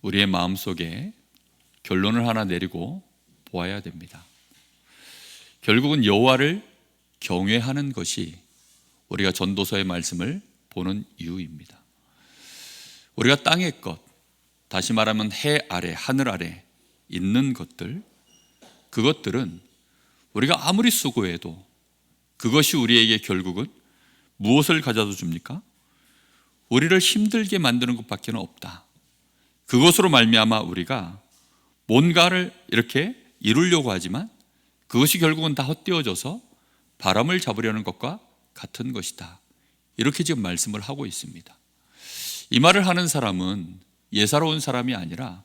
우리의 마음속에 결론을 하나 내리고 보아야 됩니다. 결국은 여호와를 경외하는 것이 우리가 전도서의 말씀을 보는 이유입니다. 우리가 땅의 것, 다시 말하면 해 아래, 하늘 아래 있는 것들, 그것들은 우리가 아무리 수고해도 그것이 우리에게 결국은 무엇을 가져다 줍니까? 우리를 힘들게 만드는 것밖에 없다. 그것으로 말미암아 우리가 뭔가를 이렇게 이루려고 하지만 그것이 결국은 다 헛되어져서 바람을 잡으려는 것과 같은 것이다. 이렇게 지금 말씀을 하고 있습니다. 이 말을 하는 사람은 예사로운 사람이 아니라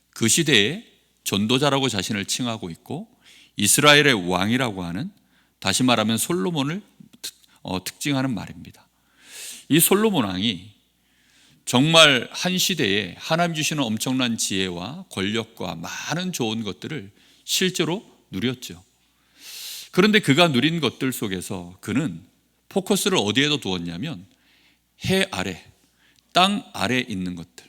그 시대에 전도자라고 자신을 칭하고 있고 이스라엘의 왕이라고 하는, 다시 말하면 솔로몬을 특징하는 말입니다. 이 솔로몬 왕이 정말 한 시대에 하나님 주시는 엄청난 지혜와 권력과 많은 좋은 것들을 실제로 누렸죠. 그런데 그가 누린 것들 속에서 그는 포커스를 어디에도 두었냐면 해 아래, 땅 아래 있는 것들,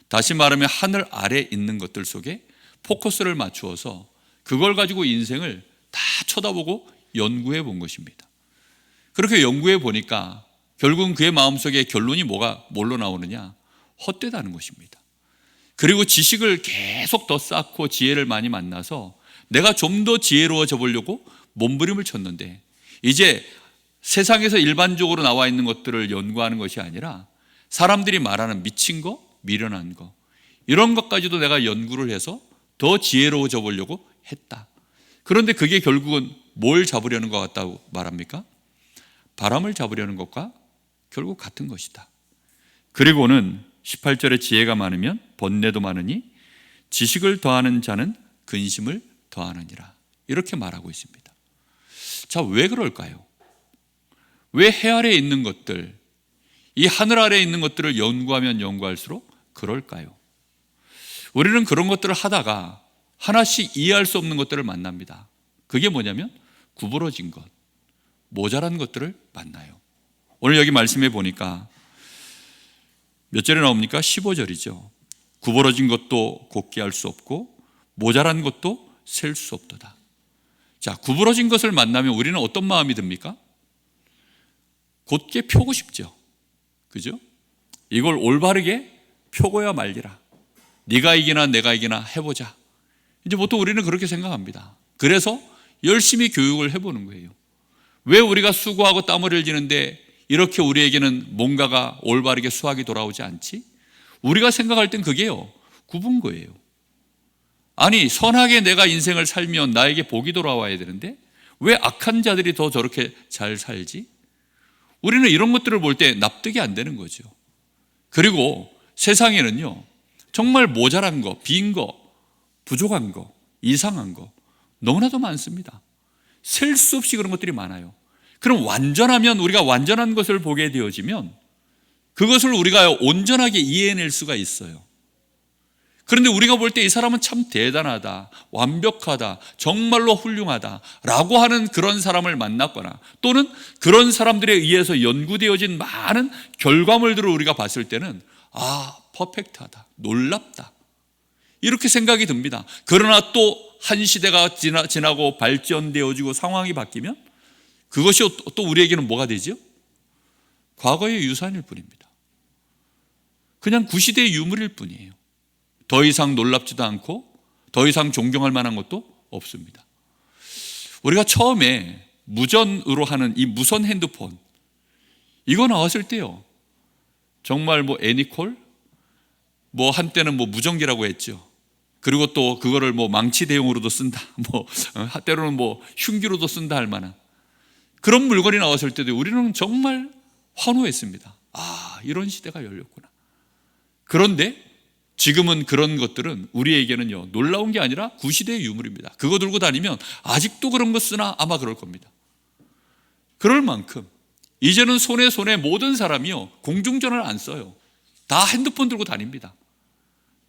다시 말하면 하늘 아래 있는 것들 속에 포커스를 맞추어서 그걸 가지고 인생을 다 쳐다보고 연구해 본 것입니다. 그렇게 연구해 보니까 결국은 그의 마음속에 결론이 뭘로 나오느냐? 헛되다는 것입니다. 그리고 지식을 계속 더 쌓고 지혜를 많이 만나서 내가 좀 더 지혜로워져 보려고 몸부림을 쳤는데, 이제 세상에서 일반적으로 나와 있는 것들을 연구하는 것이 아니라 사람들이 말하는 미친 거, 미련한 거, 이런 것까지도 내가 연구를 해서 더 지혜로워져 보려고 했다. 그런데 그게 결국은 뭘 잡으려는 것 같다고 말합니까? 바람을 잡으려는 것과 결국 같은 것이다. 그리고는 18절에 지혜가 많으면 번뇌도 많으니 지식을 더하는 자는 근심을 더하느니라. 이렇게 말하고 있습니다. 자, 왜 그럴까요? 왜 해 아래에 있는 것들, 이 하늘 아래에 있는 것들을 연구하면 연구할수록 그럴까요? 우리는 그런 것들을 하다가 하나씩 이해할 수 없는 것들을 만납니다. 그게 뭐냐면 구부러진 것, 모자란 것들을 만나요. 오늘 여기 말씀해 보니까 몇 절에 나옵니까? 15절이죠. 구부러진 것도 곱게 할 수 없고 모자란 것도 셀 수 없도다. 자, 구부러진 것을 만나면 우리는 어떤 마음이 듭니까? 곧게 펴고 싶죠. 그죠? 이걸 올바르게 펴고야 말리라. 네가 이기나 내가 이기나 해보자. 이제 보통 우리는 그렇게 생각합니다. 그래서 열심히 교육을 해보는 거예요. 왜 우리가 수고하고 땀 흘리는데 이렇게 우리에게는 뭔가가 올바르게 수학이 돌아오지 않지? 우리가 생각할 땐 그게요, 굽은 거예요. 아니, 선하게 내가 인생을 살면 나에게 복이 돌아와야 되는데 왜 악한 자들이 더 저렇게 잘 살지? 우리는 이런 것들을 볼 때 납득이 안 되는 거죠. 그리고 세상에는요, 정말 모자란 거, 빈 거, 부족한 거, 이상한 거 너무나도 많습니다. 셀 수 없이 그런 것들이 많아요. 그럼 완전하면, 우리가 완전한 것을 보게 되어지면 그것을 우리가 온전하게 이해해낼 수가 있어요. 그런데 우리가 볼 때 이 사람은 참 대단하다, 완벽하다, 정말로 훌륭하다 라고 하는 그런 사람을 만났거나 또는 그런 사람들에 의해서 연구되어진 많은 결과물들을 우리가 봤을 때는 퍼펙트하다, 놀랍다, 이렇게 생각이 듭니다. 그러나 또 한 시대가 지나고 발전되어지고 상황이 바뀌면 그것이 또 우리에게는 뭐가 되죠? 과거의 유산일 뿐입니다. 그냥 구시대의 유물일 뿐이에요. 더 이상 놀랍지도 않고 더 이상 존경할 만한 것도 없습니다. 우리가 처음에 무전으로 하는 이 무선 핸드폰, 이거 나왔을 때요, 정말 애니콜, 한때는 무전기라고 했죠. 그리고 또 그거를 망치 대용으로도 쓴다, 때로는 흉기로도 쓴다 할 만한 그런 물건이 나왔을 때도 우리는 정말 환호했습니다. 이런 시대가 열렸구나. 그런데 지금은 그런 것들은 우리에게는요, 놀라운 게 아니라 구시대의 유물입니다. 그거 들고 다니면 아직도 그런 거 쓰나? 아마 그럴 겁니다. 그럴 만큼 이제는 손에 모든 사람이요, 공중전화를 안 써요. 다 핸드폰 들고 다닙니다.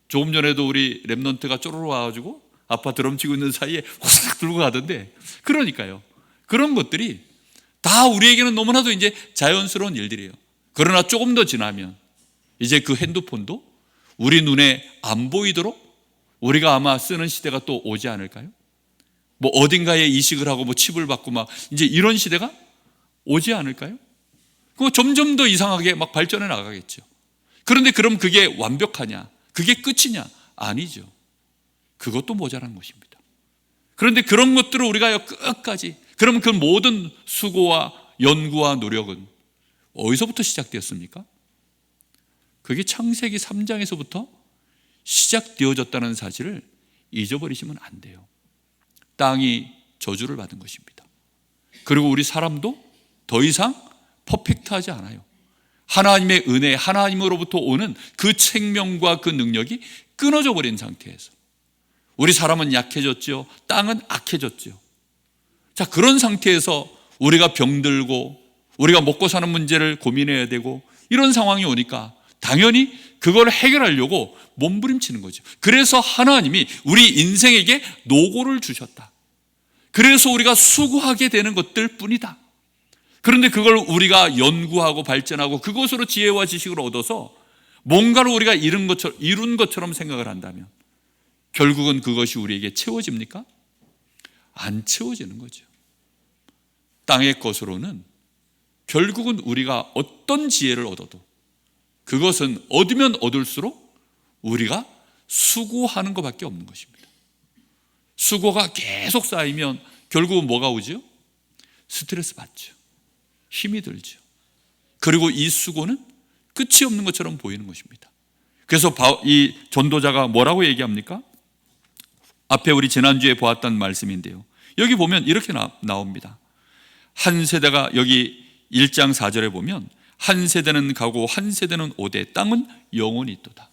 조금 전에도 우리 랩넌트가 쪼르르 와가지고 아빠 드럼 치고 있는 사이에 확 들고 가던데, 그러니까요, 그런 것들이 다 우리에게는 너무나도 이제 자연스러운 일들이에요. 그러나 조금 더 지나면 이제 그 핸드폰도 우리 눈에 안 보이도록 우리가 아마 쓰는 시대가 또 오지 않을까요? 뭐 어딘가에 이식을 하고 뭐 칩을 받고 막 이제 이런 시대가 오지 않을까요? 그거 점점 더 이상하게 막 발전해 나가겠죠. 그런데 그럼 그게 완벽하냐? 그게 끝이냐? 아니죠. 그것도 모자란 것입니다. 그런데 그런 것들을 우리가 끝까지, 그럼 그 모든 수고와 연구와 노력은 어디서부터 시작되었습니까? 그게 창세기 3장에서부터 시작되어졌다는 사실을 잊어버리시면 안 돼요. 땅이 저주를 받은 것입니다. 그리고 우리 사람도 더 이상 퍼펙트하지 않아요. 하나님의 은혜, 하나님으로부터 오는 그 생명과 그 능력이 끊어져 버린 상태에서 우리 사람은 약해졌죠. 땅은 악해졌죠. 자, 그런 상태에서 우리가 병들고 우리가 먹고 사는 문제를 고민해야 되고 이런 상황이 오니까 당연히 그걸 해결하려고 몸부림치는 거죠. 그래서 하나님이 우리 인생에게 노고를 주셨다. 그래서 우리가 수고하게 되는 것들 뿐이다. 그런데 그걸 우리가 연구하고 발전하고 그것으로 지혜와 지식을 얻어서 뭔가를 우리가 이룬 것처럼 생각을 한다면 결국은 그것이 우리에게 채워집니까? 안 채워지는 거죠. 땅의 것으로는 결국은 우리가 어떤 지혜를 얻어도 그것은 얻으면 얻을수록 우리가 수고하는 것밖에 없는 것입니다. 수고가 계속 쌓이면 결국은 뭐가 오죠? 스트레스 받죠. 힘이 들죠. 그리고 이 수고는 끝이 없는 것처럼 보이는 것입니다. 그래서 이 전도자가 뭐라고 얘기합니까? 앞에 우리 지난주에 보았던 말씀인데요, 여기 보면 이렇게 나옵니다. 한 세대가, 여기 1장 4절에 보면 한 세대는 가고 한 세대는 오되 땅은 영원히 있도다.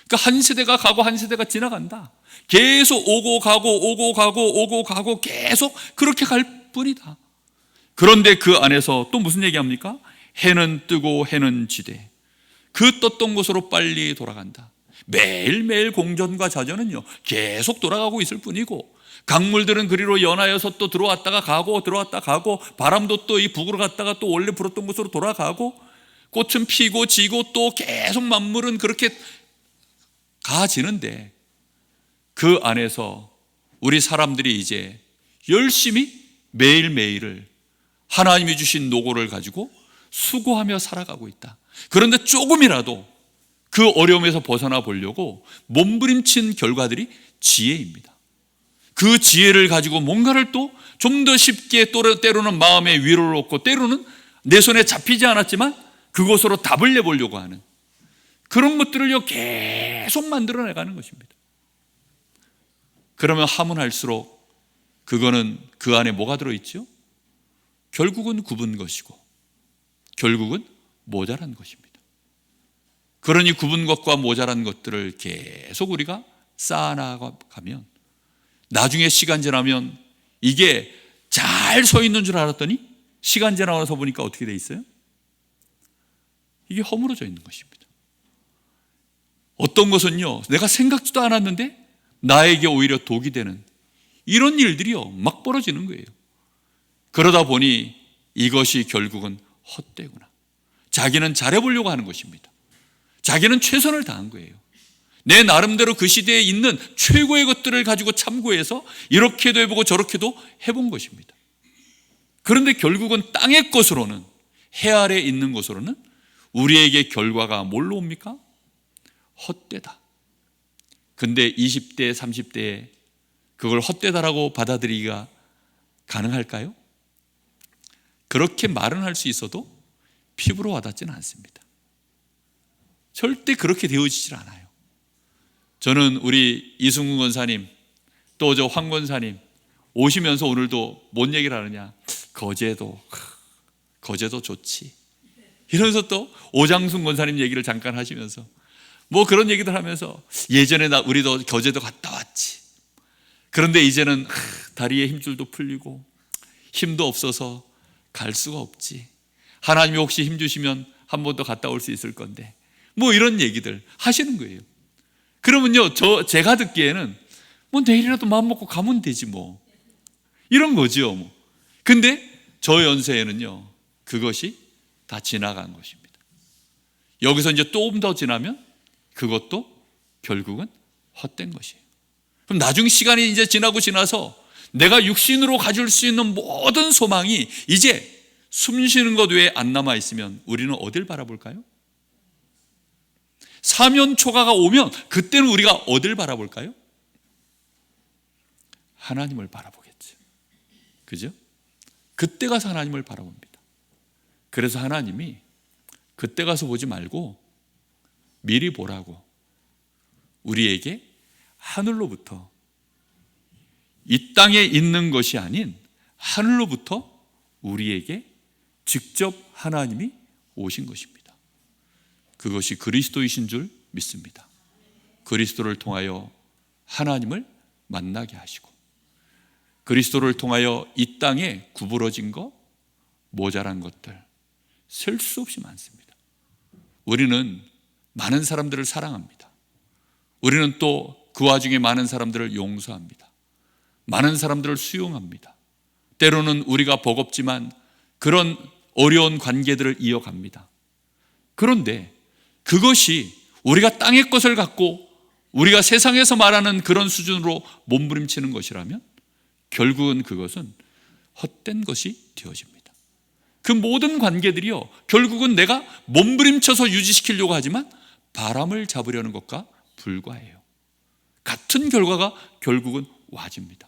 그러니까 한 세대가 가고 한 세대가 지나간다. 계속 오고 가고 오고 가고 오고 가고 계속 그렇게 갈 뿐이다. 그런데 그 안에서 또 무슨 얘기합니까? 해는 뜨고 해는 지되 그 떴던 곳으로 빨리 돌아간다. 매일매일 공전과 자전은요 계속 돌아가고 있을 뿐이고, 강물들은 그리로 연하여서 또 들어왔다가 가고 들어왔다 가고, 바람도 또 이 북으로 갔다가 또 원래 불었던 곳으로 돌아가고, 꽃은 피고 지고 또 계속 만물은 그렇게 가지는데 그 안에서 우리 사람들이 이제 열심히 매일매일을 하나님이 주신 노고를 가지고 수고하며 살아가고 있다. 그런데 조금이라도 그 어려움에서 벗어나 보려고 몸부림친 결과들이 지혜입니다. 그 지혜를 가지고 뭔가를 또 좀 더 쉽게, 때로는 마음의 위로를 얻고 때로는 내 손에 잡히지 않았지만 그것으로 답을 내보려고 하는 그런 것들을 계속 만들어내가는 것입니다. 그러면 하면 할수록 그거는 그 안에 뭐가 들어있죠? 결국은 굽은 것이고 결국은 모자란 것입니다. 그러니 굽은 것과 모자란 것들을 계속 우리가 쌓아나가면 나중에 시간 지나면 이게 잘 서 있는 줄 알았더니 시간 지나서 보니까 어떻게 돼 있어요? 이게 허물어져 있는 것입니다. 어떤 것은요 내가 생각지도 않았는데 나에게 오히려 독이 되는 이런 일들이요 막 벌어지는 거예요. 그러다 보니 이것이 결국은 헛되구나. 자기는 잘해보려고 하는 것입니다. 자기는 최선을 다한 거예요. 내 나름대로 그 시대에 있는 최고의 것들을 가지고 참고해서 이렇게도 해보고 저렇게도 해본 것입니다. 그런데 결국은 땅의 것으로는, 해 아래 있는 것으로는 우리에게 결과가 뭘로 옵니까? 헛되다. 근데 20대, 30대에 그걸 헛되다라고 받아들이기가 가능할까요? 그렇게 말은 할 수 있어도 피부로 와닿지는 않습니다. 절대 그렇게 되어지질 않아요. 저는 우리 이승훈 권사님 또 저 황 권사님 오시면서 오늘도 뭔 얘기를 하느냐, 거제도 좋지 이러면서 또 오장순 권사님 얘기를 잠깐 하시면서 뭐 그런 얘기들 하면서 예전에 우리도 거제도 갔다 왔지. 그런데 이제는 다리에 힘줄도 풀리고 힘도 없어서 갈 수가 없지. 하나님이 혹시 힘 주시면 한 번 더 갔다 올 수 있을 건데 뭐 이런 얘기들 하시는 거예요. 그러면요 제가 듣기에는 뭐 내일이라도 마음 먹고 가면 되지 뭐 이런 거죠 뭐. 근데 저 연세에는요 그것이 다 지나간 것입니다. 여기서 이제 조금 더 지나면 그것도 결국은 헛된 것이에요. 그럼 나중 시간이 이제 지나서 내가 육신으로 가질 수 있는 모든 소망이 이제 숨 쉬는 것 외에 안 남아 있으면 우리는 어딜 바라볼까요? 사면 초가가 오면 그때는 우리가 어딜 바라볼까요? 하나님을 바라보겠죠. 그죠? 그때 가서 하나님을 바라봅니다. 그래서 하나님이 그때 가서 보지 말고 미리 보라고 우리에게 하늘로부터, 이 땅에 있는 것이 아닌 하늘로부터 우리에게 직접 하나님이 오신 것입니다. 그것이 그리스도이신 줄 믿습니다. 그리스도를 통하여 하나님을 만나게 하시고, 그리스도를 통하여 이 땅에 구부러진 것, 모자란 것들 셀 수 없이 많습니다. 우리는 많은 사람들을 사랑합니다. 우리는 또 그 와중에 많은 사람들을 용서합니다. 많은 사람들을 수용합니다. 때로는 우리가 버겁지만 그런 어려운 관계들을 이어갑니다. 그런데 그것이 우리가 땅의 것을 갖고 우리가 세상에서 말하는 그런 수준으로 몸부림치는 것이라면 결국은 그것은 헛된 것이 되어집니다. 그 모든 관계들이요, 결국은 내가 몸부림쳐서 유지시키려고 하지만 바람을 잡으려는 것과 불과해요. 같은 결과가 결국은 와집니다.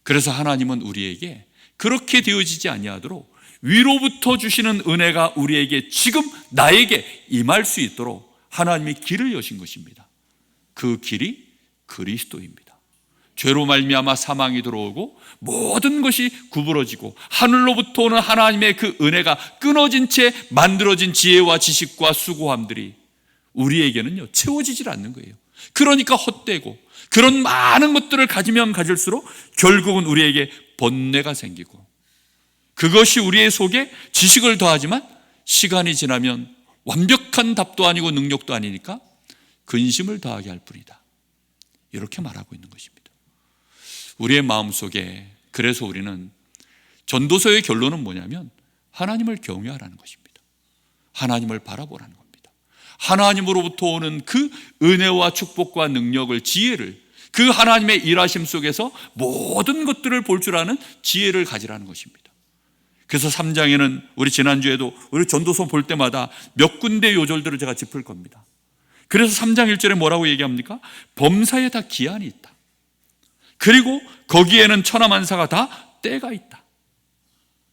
그래서 하나님은 우리에게 그렇게 되어지지 아니하도록 위로부터 주시는 은혜가 우리에게 지금 나에게 임할 수 있도록 하나님이 길을 여신 것입니다. 그 길이 그리스도입니다. 죄로 말미암아 사망이 들어오고 모든 것이 구부러지고 하늘로부터 오는 하나님의 그 은혜가 끊어진 채 만들어진 지혜와 지식과 수고함들이 우리에게는요 채워지질 않는 거예요. 그러니까 헛되고, 그런 많은 것들을 가지면 가질수록 결국은 우리에게 번뇌가 생기고, 그것이 우리의 속에 지식을 더하지만 시간이 지나면 완벽한 답도 아니고 능력도 아니니까 근심을 더하게 할 뿐이다. 이렇게 말하고 있는 것입니다. 우리의 마음속에, 그래서 우리는 전도서의 결론은 뭐냐면 하나님을 경외하라는 것입니다. 하나님을 바라보라는 겁니다. 하나님으로부터 오는 그 은혜와 축복과 능력을, 지혜를, 그 하나님의 일하심 속에서 모든 것들을 볼 줄 아는 지혜를 가지라는 것입니다. 그래서 3장에는 우리 지난주에도 우리 전도서 볼 때마다 몇 군데 요절들을 제가 짚을 겁니다. 그래서 3장 1절에 뭐라고 얘기합니까? 범사에 다 기한이 있다. 그리고 거기에는 천하만사가 다 때가 있다.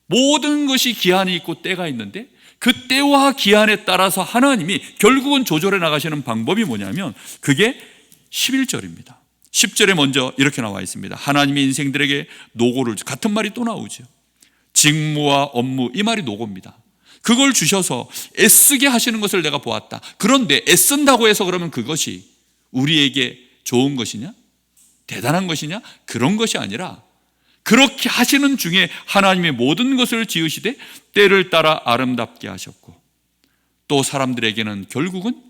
모든 것이 기한이 있고 때가 있는데 그 때와 기한에 따라서 하나님이 결국은 조절해 나가시는 방법이 뭐냐면 그게 11절입니다. 10절에 먼저 이렇게 나와 있습니다. 하나님이 인생들에게 노고를, 같은 말이 또 나오죠. 직무와 업무, 이 말이 노고입니다. 그걸 주셔서 애쓰게 하시는 것을 내가 보았다. 그런데 애쓴다고 해서 그러면 그것이 우리에게 좋은 것이냐? 대단한 것이냐? 그런 것이 아니라 그렇게 하시는 중에 하나님의 모든 것을 지으시되 때를 따라 아름답게 하셨고, 또 사람들에게는 결국은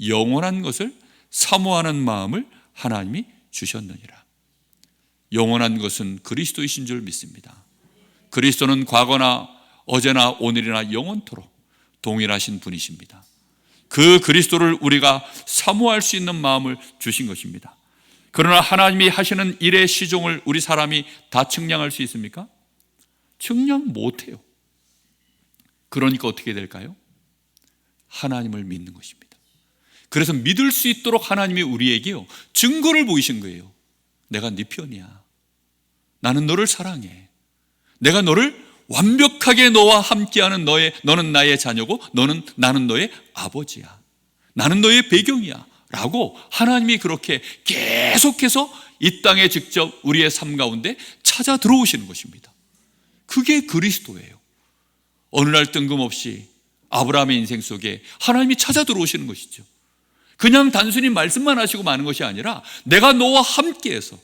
영원한 것을 사모하는 마음을 하나님이 주셨느니라. 영원한 것은 그리스도이신 줄 믿습니다. 그리스도는 과거나 어제나 오늘이나 영원토록 동일하신 분이십니다. 그 그리스도를 우리가 사모할 수 있는 마음을 주신 것입니다. 그러나 하나님이 하시는 일의 시종을 우리 사람이 다 측량할 수 있습니까? 측량 못해요. 그러니까 어떻게 될까요? 하나님을 믿는 것입니다. 그래서 믿을 수 있도록 하나님이 우리에게요 증거를 보이신 거예요. 내가 네 편이야. 나는 너를 사랑해. 내가 너를 완벽하게 너와 함께하는 너는 나의 자녀고 나는 너의 아버지야. 나는 너의 배경이야 라고 하나님이 그렇게 계속해서 이 땅에 직접 우리의 삶 가운데 찾아 들어오시는 것입니다. 그게 그리스도예요. 어느 날 뜬금없이 아브라함의 인생 속에 하나님이 찾아 들어오시는 것이죠. 그냥 단순히 말씀만 하시고 마는 것이 아니라 내가 너와 함께해서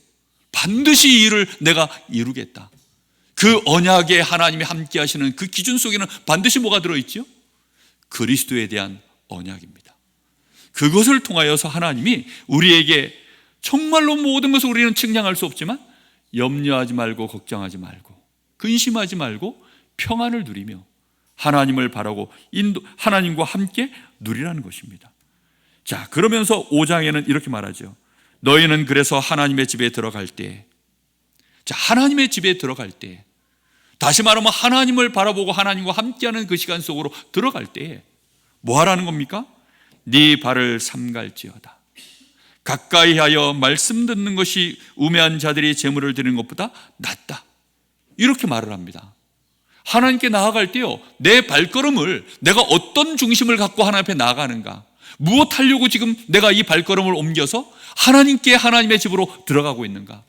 반드시 이 일을 내가 이루겠다. 그 언약에 하나님이 함께 하시는 그 기준 속에는 반드시 뭐가 들어있죠? 그리스도에 대한 언약입니다. 그것을 통하여서 하나님이 우리에게 정말로 모든 것을 우리는 측량할 수 없지만 염려하지 말고 걱정하지 말고 근심하지 말고 평안을 누리며 하나님을 바라고 하나님과 함께 누리라는 것입니다. 자, 그러면서 5장에는 이렇게 말하죠. 너희는 그래서 하나님의 집에 들어갈 때, 자, 하나님의 집에 들어갈 때, 다시 말하면 하나님을 바라보고 하나님과 함께하는 그 시간 속으로 들어갈 때 뭐 하라는 겁니까? 네 발을 삼갈지어다. 가까이 하여 말씀 듣는 것이 우매한 자들이 제물을 드리는 것보다 낫다. 이렇게 말을 합니다. 하나님께 나아갈 때요, 내 발걸음을 내가 어떤 중심을 갖고 하나님 앞에 나아가는가, 무엇 하려고 지금 내가 이 발걸음을 옮겨서 하나님께 하나님의 집으로 들어가고 있는가,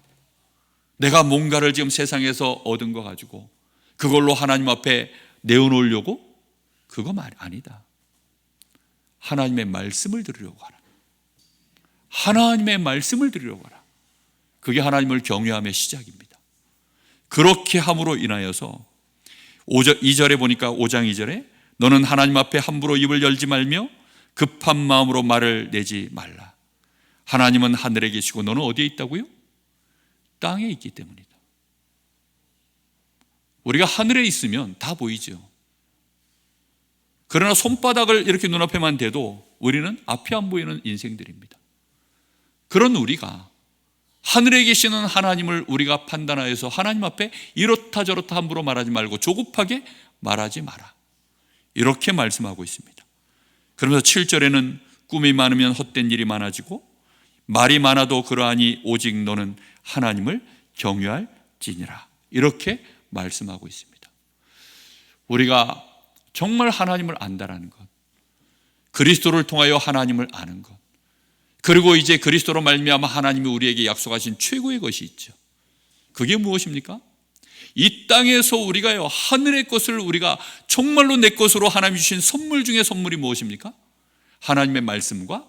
내가 뭔가를 지금 세상에서 얻은 거 가지고 그걸로 하나님 앞에 내어놓으려고, 그거 말 아니다. 하나님의 말씀을 들으려고 하라. 하나님의 말씀을 들으려고 하라. 그게 하나님을 경외함의 시작입니다. 그렇게 함으로 인하여서 2절에 보니까 5장 2절에 너는 하나님 앞에 함부로 입을 열지 말며 급한 마음으로 말을 내지 말라. 하나님은 하늘에 계시고 너는 어디에 있다고요? 땅에 있기 때문이다. 우리가 하늘에 있으면 다 보이죠. 그러나 손바닥을 이렇게 눈앞에만 대도 우리는 앞이 안 보이는 인생들입니다. 그런 우리가 하늘에 계시는 하나님을 우리가 판단하여서 하나님 앞에 이렇다 저렇다 함부로 말하지 말고 조급하게 말하지 마라, 이렇게 말씀하고 있습니다. 그러면서 7절에는 꿈이 많으면 헛된 일이 많아지고 말이 많아도 그러하니 오직 너는 하나님을 경외할지니라, 이렇게 말씀하고 있습니다. 우리가 정말 하나님을 안다라는 것, 그리스도를 통하여 하나님을 아는 것, 그리고 이제 그리스도로 말미암아 하나님이 우리에게 약속하신 최고의 것이 있죠. 그게 무엇입니까? 이 땅에서 우리가요, 하늘의 것을 우리가 정말로 내 것으로 하나님이 주신 선물 중에 선물이 무엇입니까? 하나님의 말씀과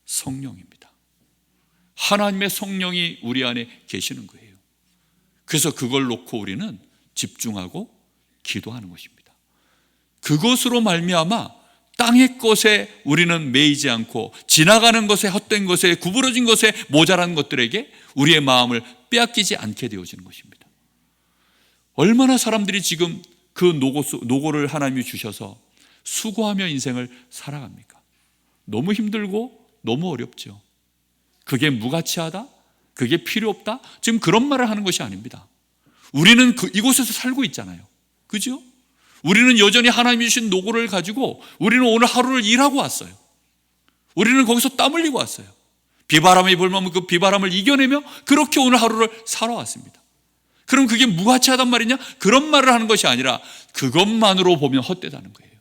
성령입니다. 하나님의 성령이 우리 안에 계시는 거예요. 그래서 그걸 놓고 우리는 집중하고 기도하는 것입니다. 그것으로 말미암아 땅의 것에 우리는 매이지 않고 지나가는 것에, 헛된 것에, 구부러진 것에, 모자란 것들에게 우리의 마음을 빼앗기지 않게 되어지는 것입니다. 얼마나 사람들이 지금 그 노고를 하나님이 주셔서 수고하며 인생을 살아갑니까? 너무 힘들고 너무 어렵죠. 그게 무가치하다? 그게 필요 없다? 지금 그런 말을 하는 것이 아닙니다. 우리는 이곳에서 살고 있잖아요. 그죠? 우리는 여전히 하나님이 주신 노고를 가지고 우리는 오늘 하루를 일하고 왔어요. 우리는 거기서 땀 흘리고 왔어요. 비바람이 불면 그 비바람을 이겨내며 그렇게 오늘 하루를 살아왔습니다. 그럼 그게 무가치하단 말이냐? 그런 말을 하는 것이 아니라 그것만으로 보면 헛되다는 거예요.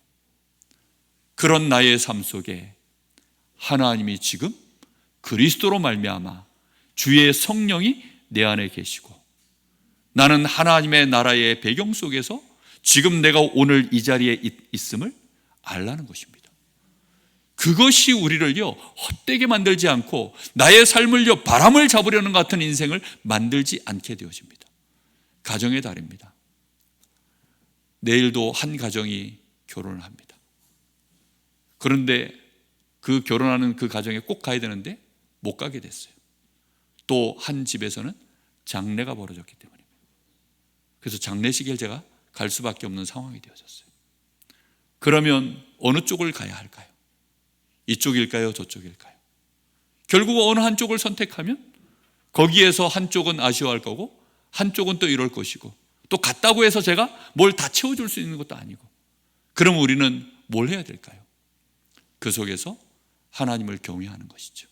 그런 나의 삶 속에 하나님이 지금 그리스도로 말미암아 주의 성령이 내 안에 계시고 나는 하나님의 나라의 배경 속에서 지금 내가 오늘 이 자리에 있음을 알라는 것입니다. 그것이 우리를요, 헛되게 만들지 않고 나의 삶을요, 바람을 잡으려는 것 같은 인생을 만들지 않게 되어집니다. 가정의 달입니다. 내일도 한 가정이 결혼을 합니다. 그런데 그 결혼하는 그 가정에 꼭 가야 되는데 못 가게 됐어요. 또 한 집에서는 장례가 벌어졌기 때문입니다. 그래서 장례식에 제가 갈 수밖에 없는 상황이 되어졌어요. 그러면 어느 쪽을 가야 할까요? 이쪽일까요? 저쪽일까요? 결국 어느 한쪽을 선택하면 거기에서 한쪽은 아쉬워할 거고 한쪽은 또 이럴 것이고, 또 갔다고 해서 제가 뭘 다 채워줄 수 있는 것도 아니고, 그럼 우리는 뭘 해야 될까요? 그 속에서 하나님을 경외하는 것이죠.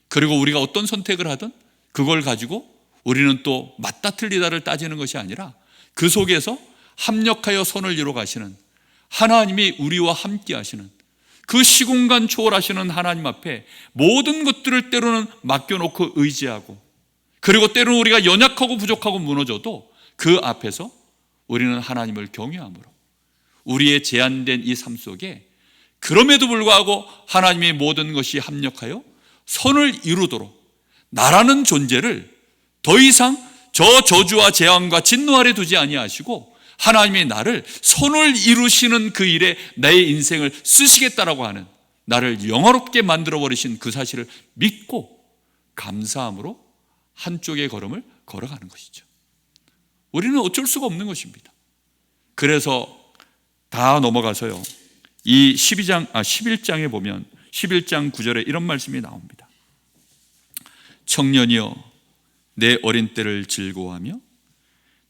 그리고 우리가 어떤 선택을 하든 그걸 가지고 우리는 또 맞다 틀리다를 따지는 것이 아니라 그 속에서 합력하여 선을 이루어 가시는 하나님이 우리와 함께 하시는 그 시공간 초월하시는 하나님 앞에 모든 것들을 때로는 맡겨놓고 의지하고, 그리고 때로는 우리가 연약하고 부족하고 무너져도 그 앞에서 우리는 하나님을 경외함으로 우리의 제한된 이 삶 속에 그럼에도 불구하고 하나님의 모든 것이 합력하여 선을 이루도록 나라는 존재를 더 이상 저 저주와 재앙과 진노 아래 두지 아니하시고 하나님의 나를 선을 이루시는 그 일에 나의 인생을 쓰시겠다라고 하는, 나를 영화롭게 만들어버리신 그 사실을 믿고 감사함으로 한쪽의 걸음을 걸어가는 것이죠. 우리는 어쩔 수가 없는 것입니다. 그래서 다 넘어가서요, 이 11장에 보면 11장 9절에 이런 말씀이 나옵니다. 청년이여 내 어린 때를 즐거워하며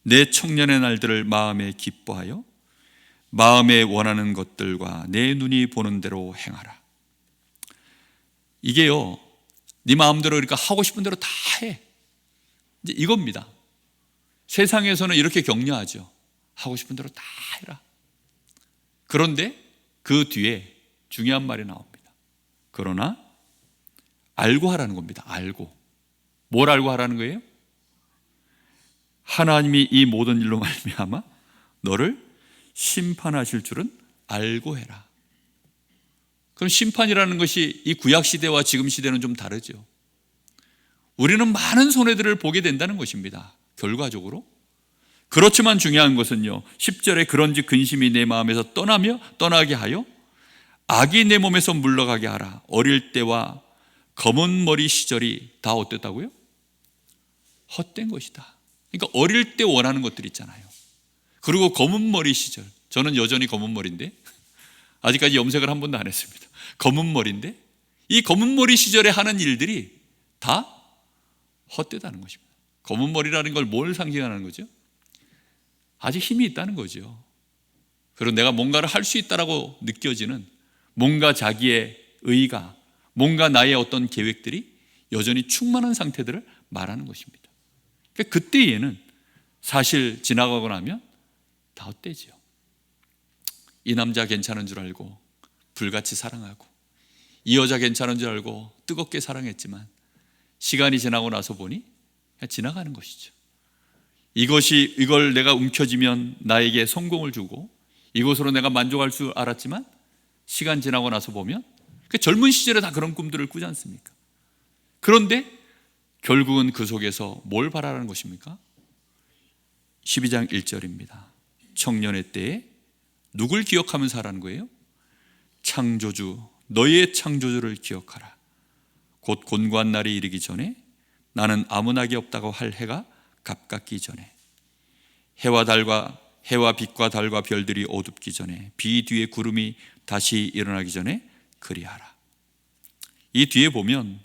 내 청년의 날들을 마음에 기뻐하여 마음에 원하는 것들과 내 눈이 보는 대로 행하라. 이게요, 네 마음대로 그러니까 하고 싶은 대로 다 해. 이제 이겁니다. 세상에서는 이렇게 격려하죠. 하고 싶은 대로 다 해라. 그런데 그 뒤에 중요한 말이 나옵니다. 그러나 알고 하라는 겁니다. 알고. 뭘 알고 하라는 거예요? 하나님이 이 모든 일로 말미암아 너를 심판하실 줄은 알고 해라. 그럼 심판이라는 것이 이 구약 시대와 지금 시대는 좀 다르죠. 우리는 많은 손해들을 보게 된다는 것입니다. 결과적으로. 그렇지만 중요한 것은요, 10절에 그런즉 근심이 내 마음에서 떠나게 하여 악이 내 몸에서 물러가게 하라. 어릴 때와 검은 머리 시절이 다 어땠다고요? 헛된 것이다. 그러니까 어릴 때 원하는 것들 있잖아요. 그리고 검은 머리 시절, 저는 여전히 검은 머리인데 아직까지 염색을 한 번도 안 했습니다. 검은 머리인데 이 검은 머리 시절에 하는 일들이 다 헛되다는 것입니다. 검은 머리라는 걸 뭘 상징하는 거죠? 아직 힘이 있다는 거죠. 그리고 내가 뭔가를 할 수 있다라고 느껴지는 뭔가 자기의 의가, 뭔가 나의 어떤 계획들이 여전히 충만한 상태들을 말하는 것입니다. 그러니까 그때에는 사실 지나가고 나면 다 헛되죠. 이 남자 괜찮은 줄 알고 불같이 사랑하고 이 여자 괜찮은 줄 알고 뜨겁게 사랑했지만 시간이 지나고 나서 보니 그냥 지나가는 것이죠. 이걸 내가 움켜쥐면 나에게 성공을 주고 이것으로 내가 만족할 줄 알았지만 시간 지나고 나서 보면 그 젊은 시절에 다 그런 꿈들을 꾸지 않습니까? 그런데 결국은 그 속에서 뭘 바라는 것입니까? 12장 1절입니다. 청년의 때에 누굴 기억하면 살라는 거예요? 창조주, 너의 창조주를 기억하라. 곧 곤고한 날이 이르기 전에 나는 아무 낙이 없다고 할 해가 갑갑기 전에 해와 빛과 달과 별들이 어둡기 전에 비 뒤에 구름이 다시 일어나기 전에 그리하라. 이 뒤에 보면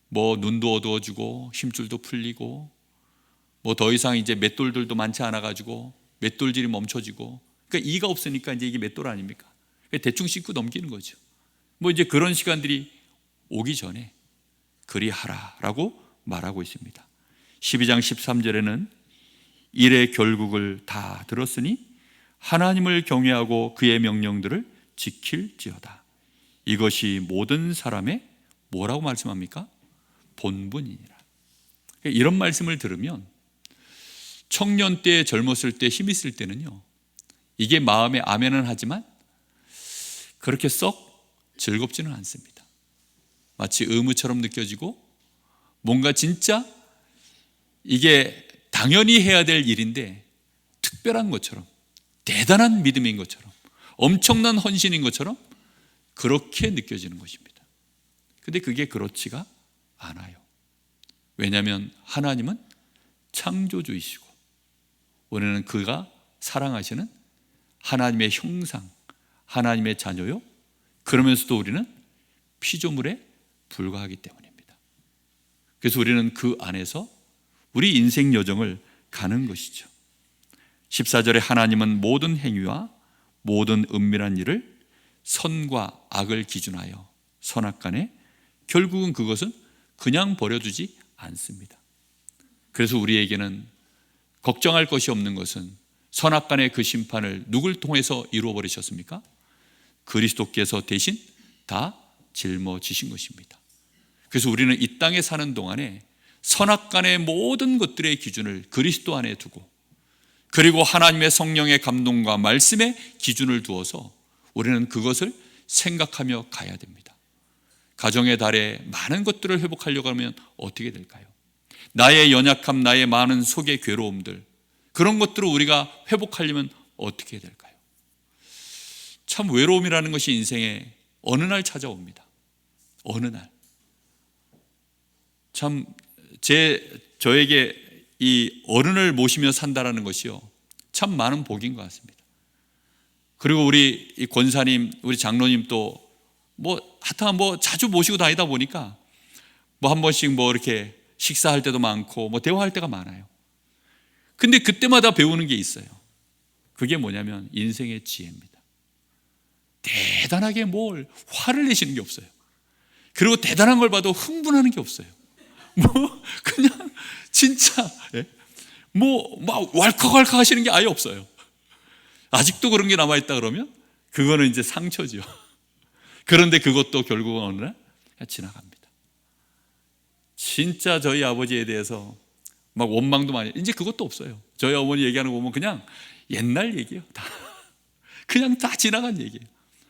뭐 눈도 어두워지고 힘줄도 풀리고 뭐 더 이상 이제 맷돌들도 많지 않아 가지고 맷돌질이 멈춰지고, 그러니까 이가 없으니까 이제 이게 맷돌 아닙니까? 대충 씻고 넘기는 거죠. 뭐 이제 그런 시간들이 오기 전에 그리하라라고 말하고 있습니다. 12장 13절에는 일의 결국을 다 들었으니 하나님을 경외하고 그의 명령들을 지킬지어다. 이것이 모든 사람의 뭐라고 말씀합니까? 본분이니라. 이런 말씀을 들으면 청년 때, 젊었을 때, 힘 있을 때는요, 이게 마음에 아멘은 하지만 그렇게 썩 즐겁지는 않습니다. 마치 의무처럼 느껴지고 뭔가 진짜 이게 당연히 해야 될 일인데 특별한 것처럼, 대단한 믿음인 것처럼, 엄청난 헌신인 것처럼 그렇게 느껴지는 것입니다. 근데 그게 그렇지가 않아요. 왜냐하면 하나님은 창조주이시고 우리는 그가 사랑하시는 하나님의 형상, 하나님의 자녀요, 그러면서도 우리는 피조물에 불과하기 때문입니다. 그래서 우리는 그 안에서 우리 인생 여정을 가는 것이죠. 14절에 하나님은 모든 행위와 모든 은밀한 일을 선과 악을 기준하여 선악간에 결국은 그것은 그냥 버려두지 않습니다. 그래서 우리에게는 걱정할 것이 없는 것은 선악간의 그 심판을 누굴 통해서 이루어 버리셨습니까? 그리스도께서 대신 다 짊어지신 것입니다. 그래서 우리는 이 땅에 사는 동안에 선악간의 모든 것들의 기준을 그리스도 안에 두고, 그리고 하나님의 성령의 감동과 말씀의 기준을 두어서 우리는 그것을 생각하며 가야 됩니다. 가정의 달에 많은 것들을 회복하려고 하면 어떻게 될까요? 나의 연약함, 나의 많은 속의 괴로움들, 그런 것들을 우리가 회복하려면 어떻게 될까요? 참 외로움이라는 것이 인생에 어느 날 찾아옵니다. 어느 날. 참 저에게 이 어른을 모시며 산다라는 것이요, 참 많은 복인 것 같습니다. 그리고 우리 이 권사님, 우리 장로님 또 하여튼 자주 모시고 다니다 보니까 한 번씩 이렇게 식사할 때도 많고 대화할 때가 많아요. 근데 그때마다 배우는 게 있어요. 그게 뭐냐면 인생의 지혜입니다. 대단하게 화를 내시는 게 없어요. 그리고 대단한 걸 봐도 흥분하는 게 없어요. 그냥 진짜 막 왈칵왈칵 하시는 게 아예 없어요. 아직도 그런 게 남아있다 그러면 그거는 이제 상처죠. 그런데 그것도 결국은 어느 날 지나갑니다. 진짜 저희 아버지에 대해서 막 원망도 많이, 이제 그것도 없어요. 저희 어머니 얘기하는 거 보면 그냥 옛날 얘기예요. 그냥 다 지나간 얘기예요.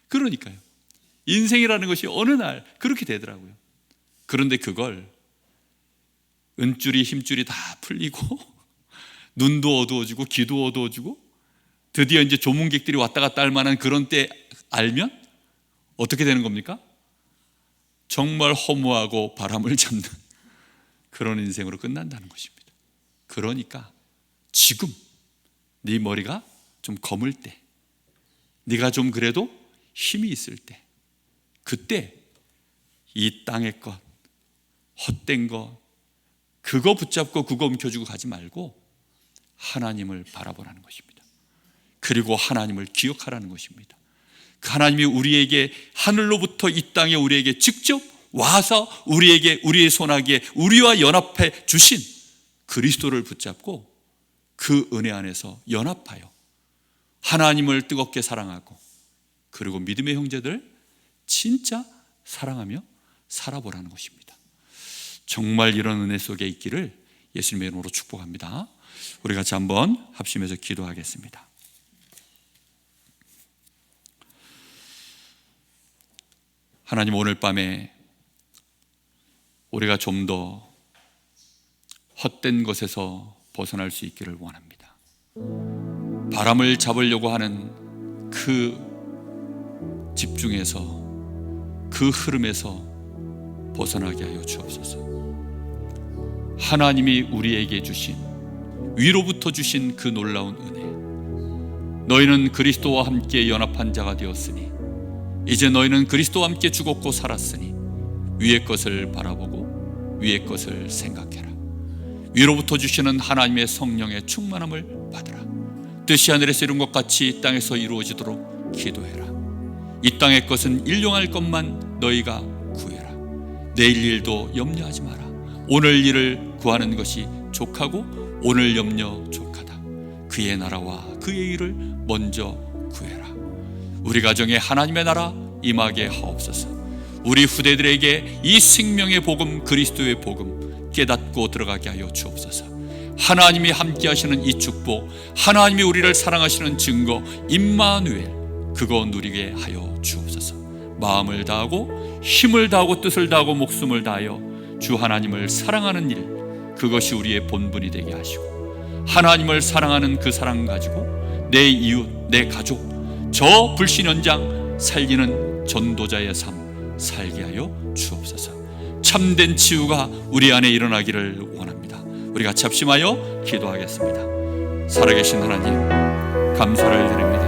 그러니까요, 인생이라는 것이 어느 날 그렇게 되더라고요. 그런데 그걸 은줄이 힘줄이 다 풀리고 눈도 어두워지고 귀도 어두워지고 드디어 이제 조문객들이 왔다 갔다 할 만한 그런 때 알면 어떻게 되는 겁니까? 정말 허무하고 바람을 잡는 그런 인생으로 끝난다는 것입니다. 그러니까 지금 네 머리가 좀 검을 때, 네가 좀 그래도 힘이 있을 때, 그때 이 땅의 것, 헛된 것, 그거 붙잡고 그거 움켜쥐고 가지 말고 하나님을 바라보라는 것입니다. 그리고 하나님을 기억하라는 것입니다. 그 하나님이 우리에게 하늘로부터 이 땅에 우리에게 직접 와서 우리의 손아귀에 우리와 연합해 주신 그리스도를 붙잡고 그 은혜 안에서 연합하여 하나님을 뜨겁게 사랑하고, 그리고 믿음의 형제들 진짜 사랑하며 살아보라는 것입니다. 정말 이런 은혜 속에 있기를 예수님의 이름으로 축복합니다. 우리 같이 한번 합심해서 기도하겠습니다. 하나님, 오늘 밤에 우리가 좀 더 헛된 것에서 벗어날 수 있기를 원합니다. 바람을 잡으려고 하는 그 집중에서, 그 흐름에서 벗어나게 하여 주옵소서. 하나님이 우리에게 주신, 위로부터 주신 그 놀라운 은혜, 너희는 그리스도와 함께 연합한 자가 되었으니 이제 너희는 그리스도와 함께 죽었고 살았으니 위의 것을 바라보고 위의 것을 생각해라. 위로부터 주시는 하나님의 성령의 충만함을 받으라. 뜻이 하늘에서 이룬 것 같이 이 땅에서 이루어지도록 기도해라. 이 땅의 것은 일용할 것만 너희가 구해라. 내일 일도 염려하지 마라. 오늘 일을 구하는 것이 족하고 오늘 염려 족하다. 그의 나라와 그의 일을 먼저 구해라. 우리 가정에 하나님의 나라 임하게 하옵소서. 우리 후대들에게 이 생명의 복음, 그리스도의 복음 깨닫고 들어가게 하여 주옵소서. 하나님이 함께 하시는 이 축복, 하나님이 우리를 사랑하시는 증거 임마누엘, 그거 누리게 하여 주옵소서. 마음을 다하고 힘을 다하고 뜻을 다하고 목숨을 다하여 주 하나님을 사랑하는 일, 그것이 우리의 본분이 되게 하시고, 하나님을 사랑하는 그 사랑 가지고 내 이웃, 내 가족, 저 불신연장 살리는 전도자의 삶 살게 하여 주옵소서. 참된 치유가 우리 안에 일어나기를 원합니다. 우리 같이 합심하여 기도하겠습니다. 살아계신 하나님, 감사를 드립니다.